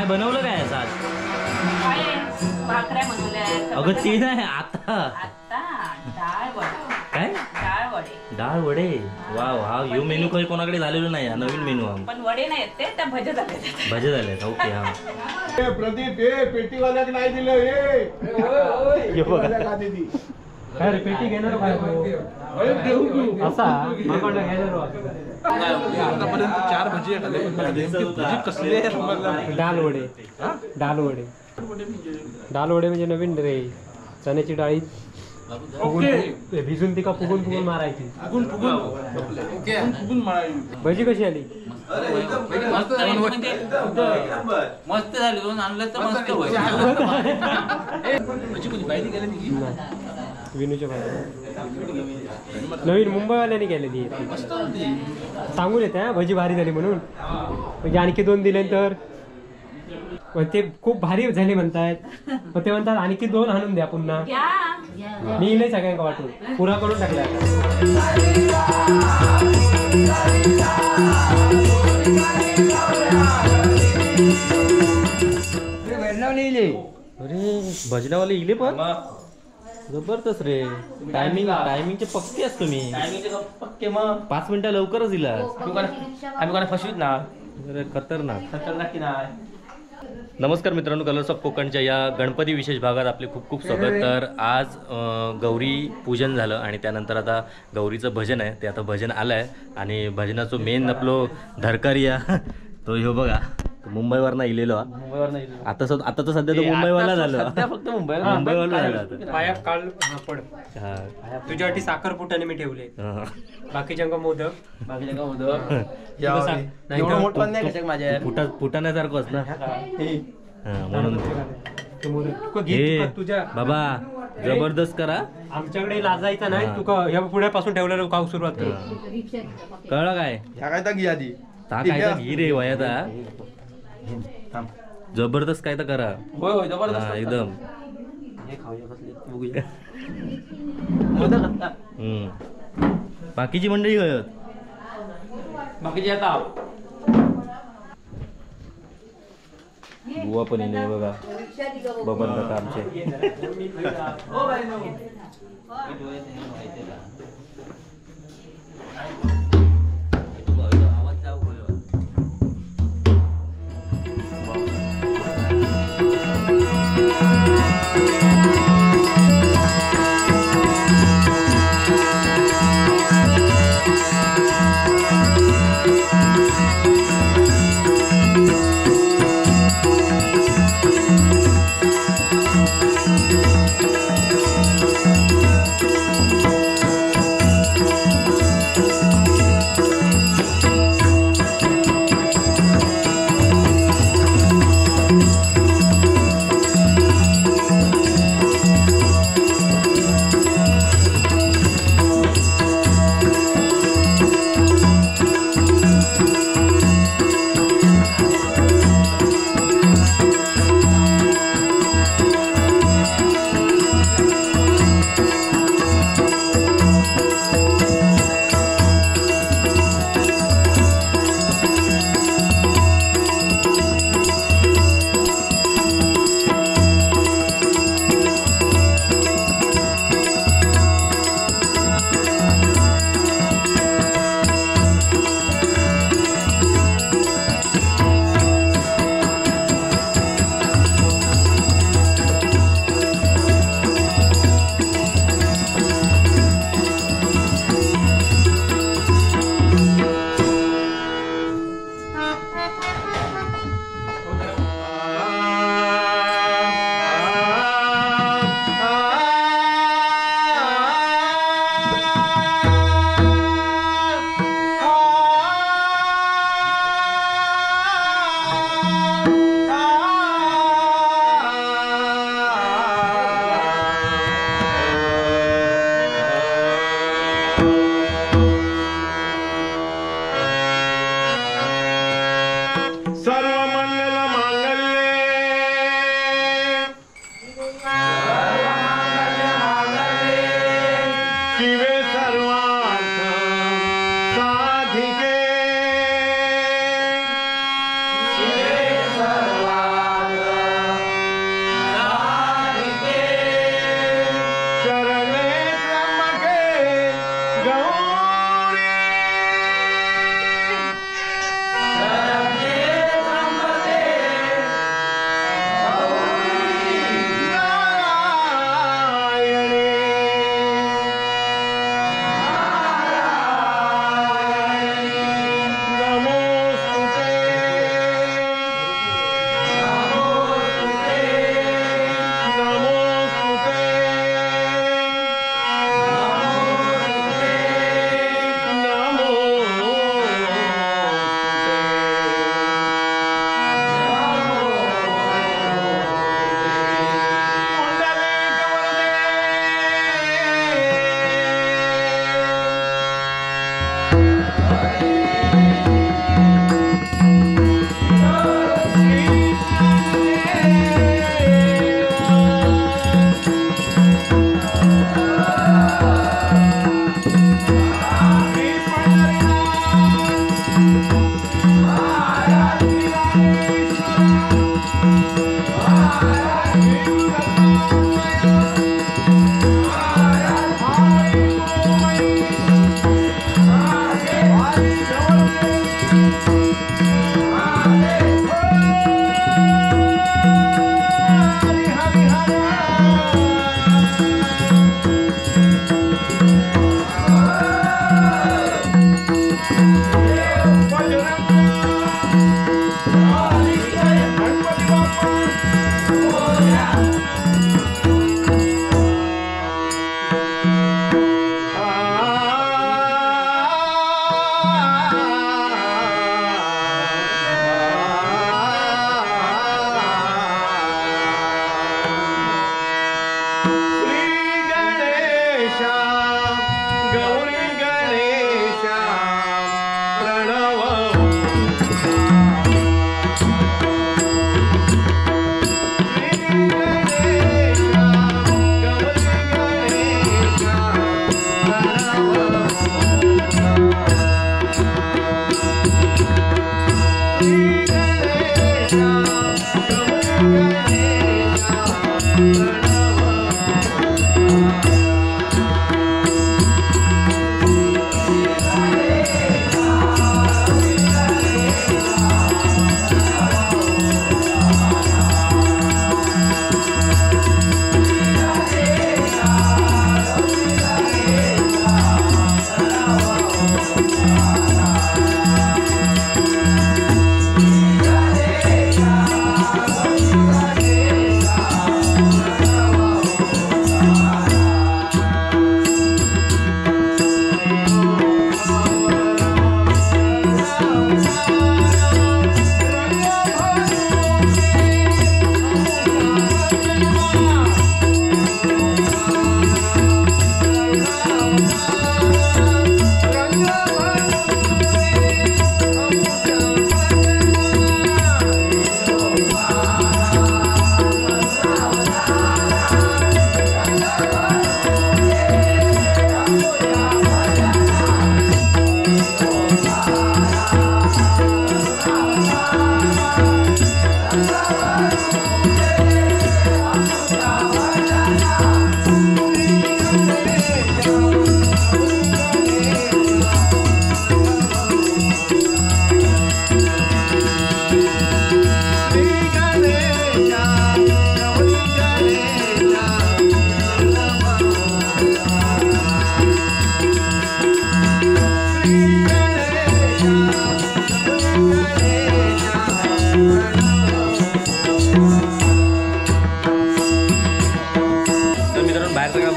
बनवलं काय आज? भाकऱ्या बनवल्या. अगं ते नाही आता डाळ वडे. काय? डाळ वडे. डाळ वडे. वा वा, यो मेनू काही कोणाकडे झालेलो नाही, नवीन मेनू हा. पण वडे नाही आहेत ते, त्या भजे झाले. भजे झाले. ओके हा. प्रदीप हे पेटीवाल्याक नाही दिलं हे बघा काय रे पेटी घेणार काय असा मागवलं घेणार आतापर्यंत 4 भजी खाल्ले भजी कसले डाल वडे. डाल वडे. डाल वडे म्हणजे नवीन रे, चण्याची डाळी भिजून तिका फुगून फुगून मारायची. भजी कशी आली? मस्त झाली. दोन आणलं तर मस्त विनूच्या भाजी नवीन मुंबईवाल्याने केलेली सांगून येते हा भजी भारी झाली म्हणून. म्हणजे आणखी 2 दिले तर ते खूप भारी झाली म्हणतायत. मग ते म्हणतात आणखी 2 आणून द्या पुन्हा. मी नाही सगळ्यांना वाटून पुरा करून टाकला. अरे भजनावाले इले पण जबरदस्त रे. टायमिंगचे पक्के असतो मी. पक्के मग 5 मिनिटं लवकरच दिला. आम्ही कोणा फसवीत ना. अरे खतरनाक. की नाही. नमस्कार मित्रांनो, कलर्स ऑफ कोकणच्या या गणपती विशेष भागात आपले खूप खूप स्वागत. तर आज गौरी पूजन झालं आणि त्यानंतर आता गौरीचं भजन आहे. ते आता भजन आलं आहे आणि भजनाचं मेन आपलो धरकारिया तो ह्यो बघा मुंबईवरनं इलेलो. आता तर सध्या तो मुंबईवाला झालं. फक्त मुंबईवाला झाला. पाया काळ पड. तुझ्यासाठी साखरपुटाने मी ठेवले. बाकीच्या मोदक फुटाण्यासारखंच ना म्हणून. तुझ्या बाबा जबरदस्त करा. आमच्याकडे लाजायचा नाही. तुका या पुण्यापासून ठेवलेलं काव सुरुवात करू. कळलं काय? काय घी रे वयाता जबरदस्त काय तर करा. होय जबरदस्त एकदम. बाकीची मंडळी गयत बाकीचे आता बुवा पण येणे बघा. बबन काका आमचे.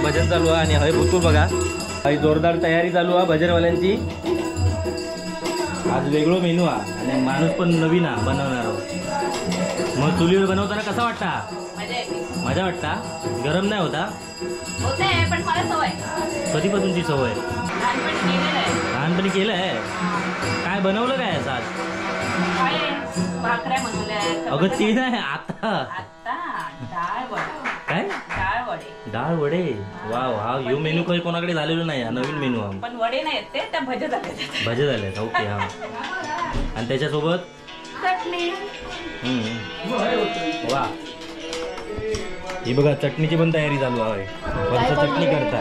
भजन चालू आहे आणि हय भूतूर बघा काही जोरदार तयारी चालू आहे भजनवाल्यांची. आज वेगळो मेनू आहे आणि माणूस पण नवीन आहे बनवणार. मग चुलीवर बनवताना कसा वाटता? मजा वाटता? गरम नाही होता? होते पण मला सवय. कधीपासूनची सवय? लहानपणी केलेलं आहे. काय बनवलं काय असं आज? भाकऱ्या बनवल्या. अगं ते नाही आता डाळ वडा. काय? डाळ वडे. डाळ वडे. वा वा, यो मेनू काही कोणाकडे झालेलो नाही, नवीन मेनू आहे. पण वडे नाही येते त्या भजे झाले. भजे झाले. ओके. हा. आणि त्याच्यासोबत चटणी. वा, ही बघा चटणीची पण तयारी चालू आहे. फक्त चटणी करता.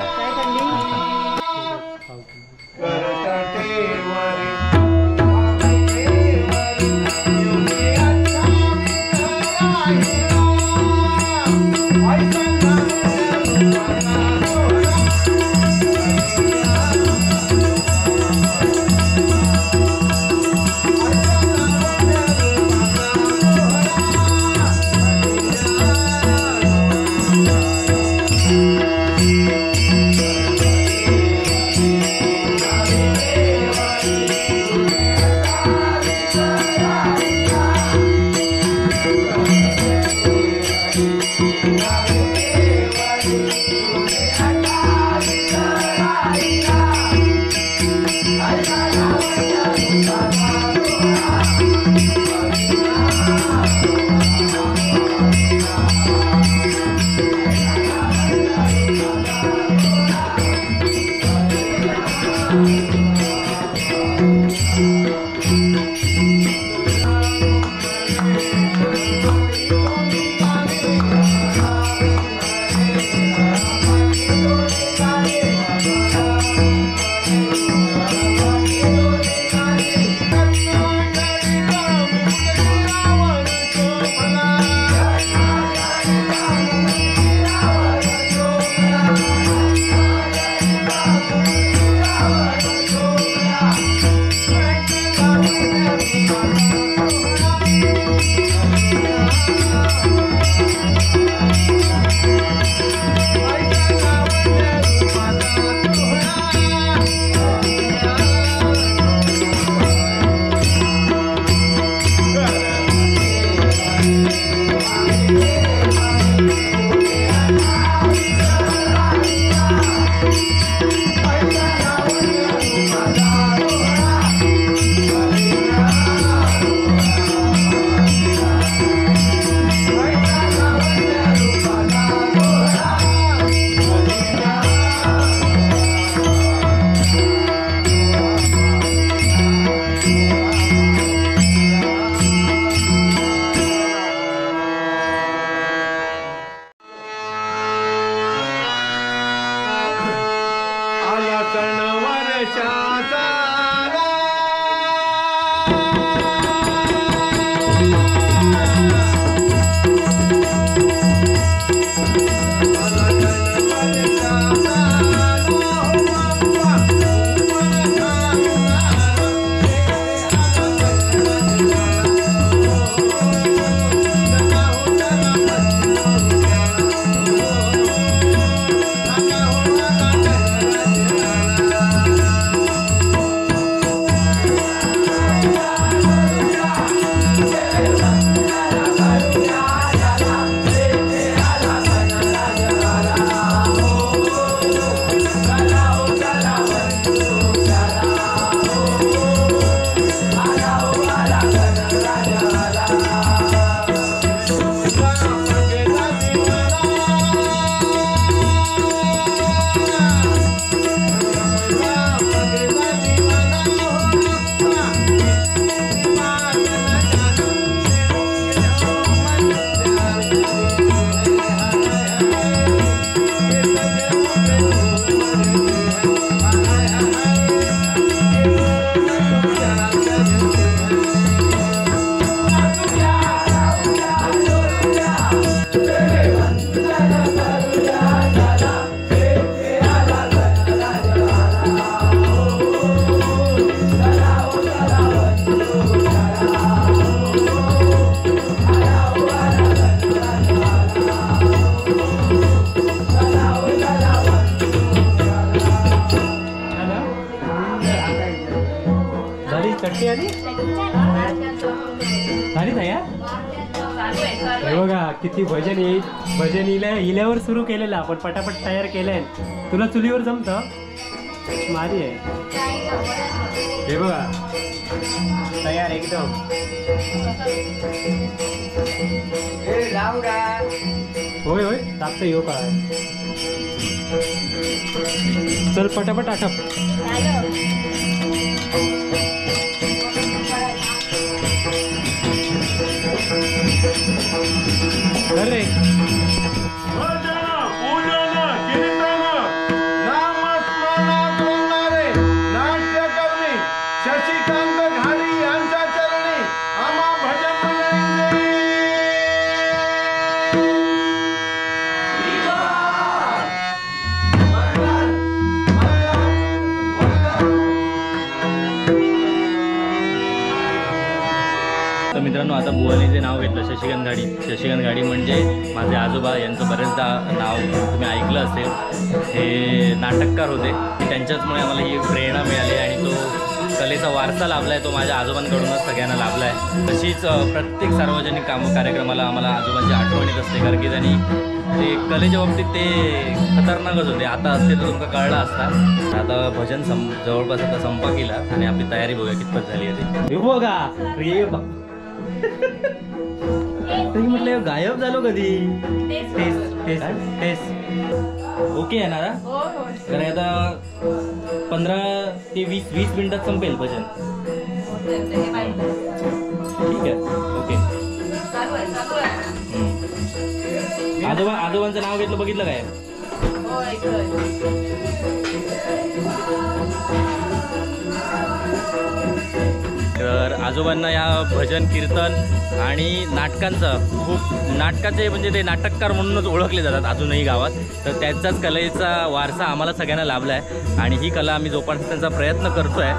चटणी आली झाली तयार. हे बघा किती भजन येईल. भजन इल्यावर सुरू केलेलं आपण पटापट तयार केलंय. तुला चुलीवर जमत मारी आहे. हे बघा तयार एकदम. होय होय तापतं येऊ का. चल पटापट आटप. अरे नाट्यकर्मी शशिकांत घाडी यांच्या चरणी आम्हा भजन मंडळींचे तर मित्रांनो आता बुवाने जे नाव घेतलं शशिकांत घाडी. शशिकांत घाडी म्हणजे माझे आजोबा यांचं बरेचदा नाव तुम्ही ऐकलं असेल. हे नाटककार होते. त्यांच्याचमुळे आम्हाला ही प्रेरणा मिळाली आणि तो कलेचा वारसा लाभला आहे तो माझ्या आजोबांकडूनच सगळ्यांना लाभला आहे. तशीच प्रत्येक सार्वजनिक कार्यक्रमाला आम्हाला आजोबांची आठवण येत असते कारण की त्यांनी ते कलेच्या बाबतीत ते खतरनाकच होते. आता असते तर तुमका कळलं असता. आता भजन जवळपास आता संपा केला आणि आपली तयारी बघूया कितपत झाली आहे ते. बघा रे म्हटलं गायब झालो कधी. ओके आहे ना. कारण आता 15 ते 20 मिनिटात संपेल भजन. ठीक आहे ओके. आजोबांचं नाव घेतलं बघितलं काय. तर आजोबांना या भजन कीर्तन आणि नाटकाचे म्हणजे ते नाटककार म्हणूनच ओळखले जातात अजूनही गावात. तर त्यांचाच कलेचा वारसा आम्हाला सगळ्यांना लाभला आहे आणि ही कला आम्ही जोपासण्याचा प्रयत्न करतो आहे.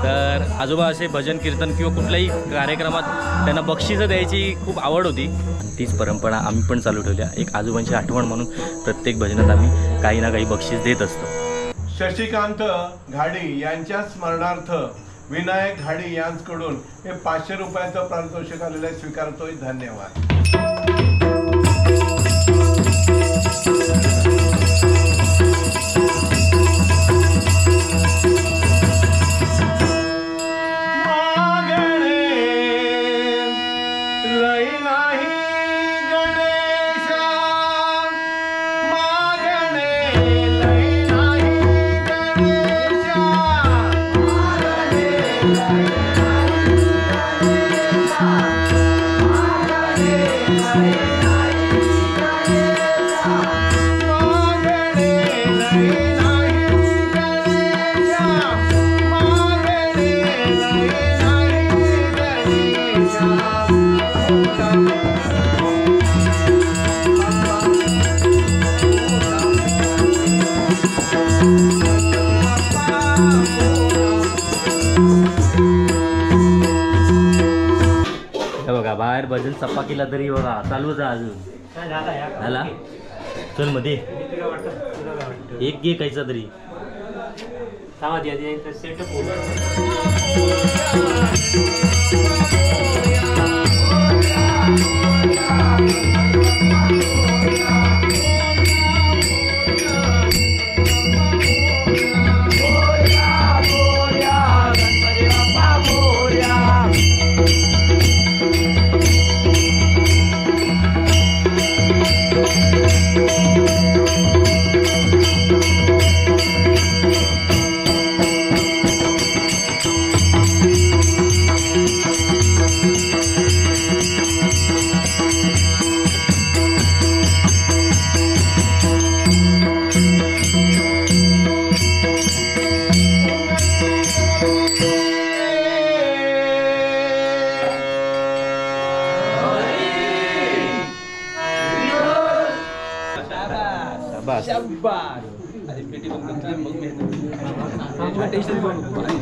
तर आजोबा असे भजन कीर्तन किंवा कुठल्याही कार्यक्रमात त्यांना बक्षिसं द्यायची खूप आवड होती. तीच परंपरा आम्ही पण चालू ठेवल्या. एक आजोबांची आठवण म्हणून प्रत्येक भजनात आम्ही काही ना काही बक्षीस देत असतो. शशिकांत घाडी यांच्या स्मरणार्थ विनायक घाडी यांच्याकडून हे 500 रुपयाचं पारितोषिक आलेलं आहे. स्वीकारतोय. धन्यवाद. बाहेर भजन चपाकीला तरी बघा चालूच आहे अजून. झाला चल मध्ये एक घे कायचा तरी.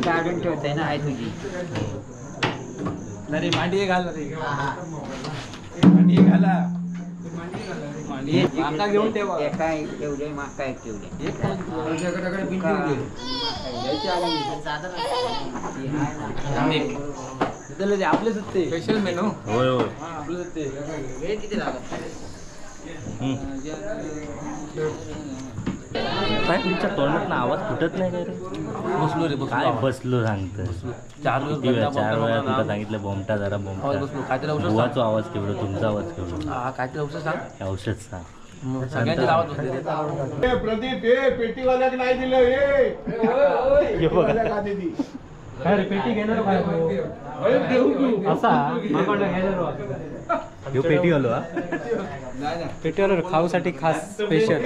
काढून ठेवताय ना आहे तुझी. अरे मांडी घाल रे. मांडी घाला. माका घेऊन ठेवा. काय ठेवले माका एक ठेवले. आपलेच ते स्पेशल मेनू. होय होय. आपलेच ते वेळ किती लागत. काय तुमच्या तोंडात आवाज फुटत नाही काय रे? बसलो रे. काय बसलो सांगतं. 4 वेळा तुला सांगितलं बोमटा जरा बोमटा. बुवाचा आवाज केवढं, तुमचा आवाज केवढं. काहीतरी औषध सांग. औषध सांग. सगळ्यांच्या गावात बसले. प्रदीप हे पेटीवाल्याक नाही दिलं. हे पेटीवाल्याक आधी दी. काय रे पेटी घेणार काय असा माकडला घेणार. ह्यो पेटी आलो हा. पेटीवर खाऊसाठी खास स्पेशल.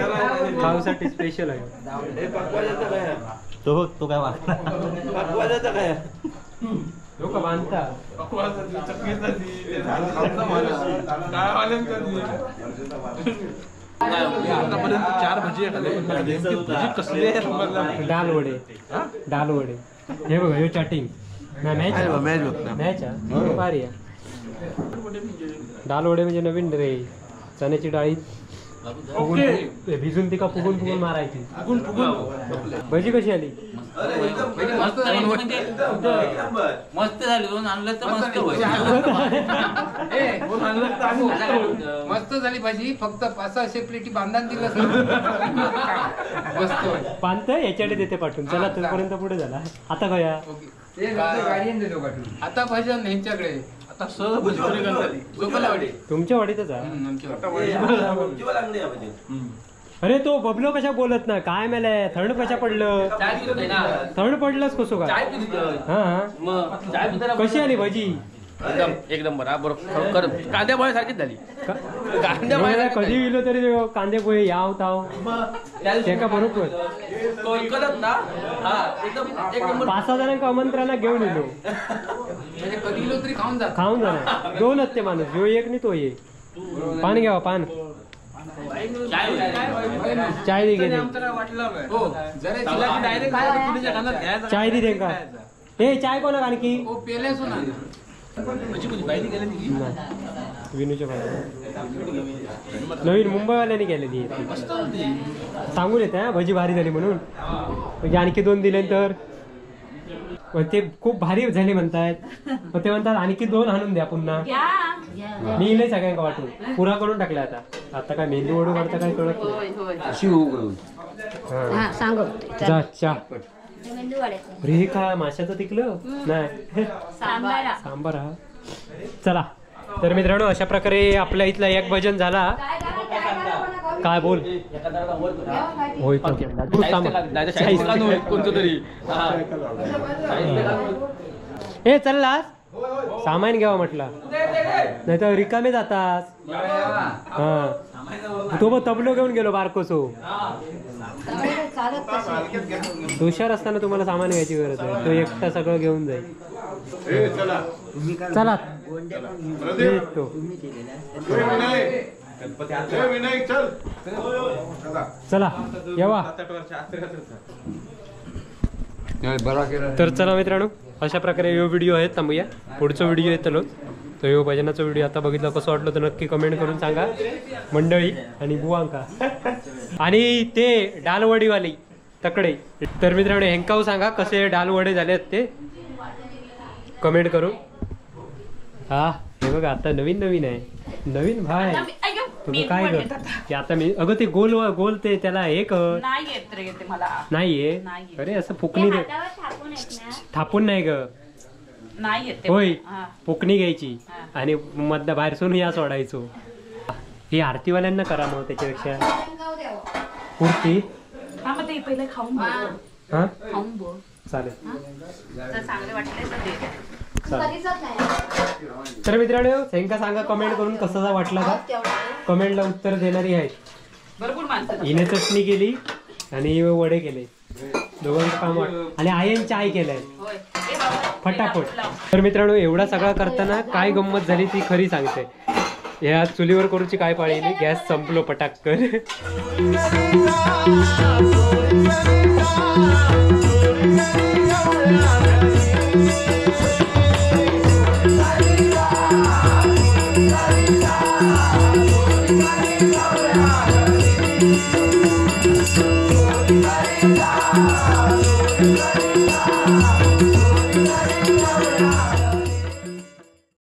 खाऊसाठी स्पेशल आहे तो काय वागणार. लोक बांधतात. आतापर्यंत 4 भजी खाल्ले. भजी कसली आहे. डाल वडे. डाल वडे हे बघा हे चॅटिंग मॅच भारी आहे. डाल वडे म्हणजे नवीन रे. चण्याची डाळी भिजून तिका फुगून मारायची. भजी कशी आली. मस्त झाली. दोन आणलं तर मस्त मस्त झाली भाजी. फक्त 500 प्लेटी बांधून दिलं. मस्त पानत याच्याकडे देते पाठवून. चला तोपर्यंत पुढे झाला. आता काय आता भजन यांच्याकडे. आता सहज भजी करतात. तुमच्या वाडीतच आहे. अरे तो बबलो कशा बोलत ना काय मेले. थंड कशा पडलं. थंड पडलंच कसो काय. हा कशी आली भाजी. एकदम बरोबर. कांद्या पोहे सारखीच झाली. कधी गेलो तरी कांदे पोहे याव ताव त्याका बरोबर. 5-6 जणांना आमंत्रणाला घेऊन येलो. म्हणजे कधी गेलो तरी खाऊन जाणार. 2 ते माणूस. यो एक नाही तो एक. पान घ्यावा पान. चाय दे. चाय दे त्यांका. ए चाय कोणाक आणखी ओ पेले सुना विनूच्या बाहेर नवीन मुंबईवाल्याने केलेली सांगून येते हा भजी भारी झाली म्हणून म्हणजे आणखी 2 दिले तर मग ते खूप भारी झाली म्हणतायत मग ते म्हणतात आणखी 2 आणून द्या पुन्हा घ्या मी नाही सगळ्यांना वाटून पुरा करून टाकला आता काय मेंदू वडू काढता काय कळत होय होय नाही जा चा अरे हे काय माशाचं तिकलं नाही सांबारा सांबार हा चला तर मित्रांनो अशा प्रकारे आपल्या इथला एक भजन झाला काय बोल होय तो. तू सांग. कोणतं तरी ए चललास सामान घ्यावा म्हटलं नाही तर रिकामे जातास हा तो बघ तबलो घेऊन गेलो बारकोसो हुशार असताना तुम्हाला सामान घ्यायची गरज आहे तो एकटा सगळं घेऊन जाईल ए, चला चला प्रदीप, येतो. ए, विनायक चल चला. चला येवा तर चला मित्रांनो अशा प्रकारे यो व्हिडिओ आहेत थांबूया पुढचा व्हिडिओ येतलोच तर यो भजनाचा व्हिडिओ आता बघितला कसं वाटलं तर नक्की कमेंट करून सांगा मंडळी आणि बुवांका आणि ते डालवडीवाली तकडे तर मित्रांनो हेंकाऊ सांगा कसे डालवडे झाले आहेत ते कमेंट करून हा हे बघा आता नवीन आहे नवीन भाय तुम्ही काय कर ते आता मी अगं ते गोल गोल ते त्याला हे कर नाही येत रे ते मला नाहीये नाहीये. अरे असं फुकणी दे थापून नाही ग नाही येत ते होय हा. फुकणी घ्यायची हा. आणि मधला बाहेर सोडून या सोडायचो ही आरतीवाल्यांना करा मग त्याच्यापेक्षा कुर्ती हा मग ते पहिले खाऊन बघ हा खाऊन बघ चालेल जर चांगले वाटले तर दे तर मित्रांनो थँका सांगा कमेंट करून कसा वाटला का कमेंटला उत्तर देणारी आहेत भरपूर माणसं हिने चटणी केली आणि वडे केले दोघांचं काम आणि आयन चाय केलंय होय ए बाबा, फटाफट लाव. तर मित्रांनो एवढा सगळा करताना काय गंमत झाली ती खरी सांगते ह्या चुलीवर करूची काय पाळी गॅस संपलो पटाक्कर Ah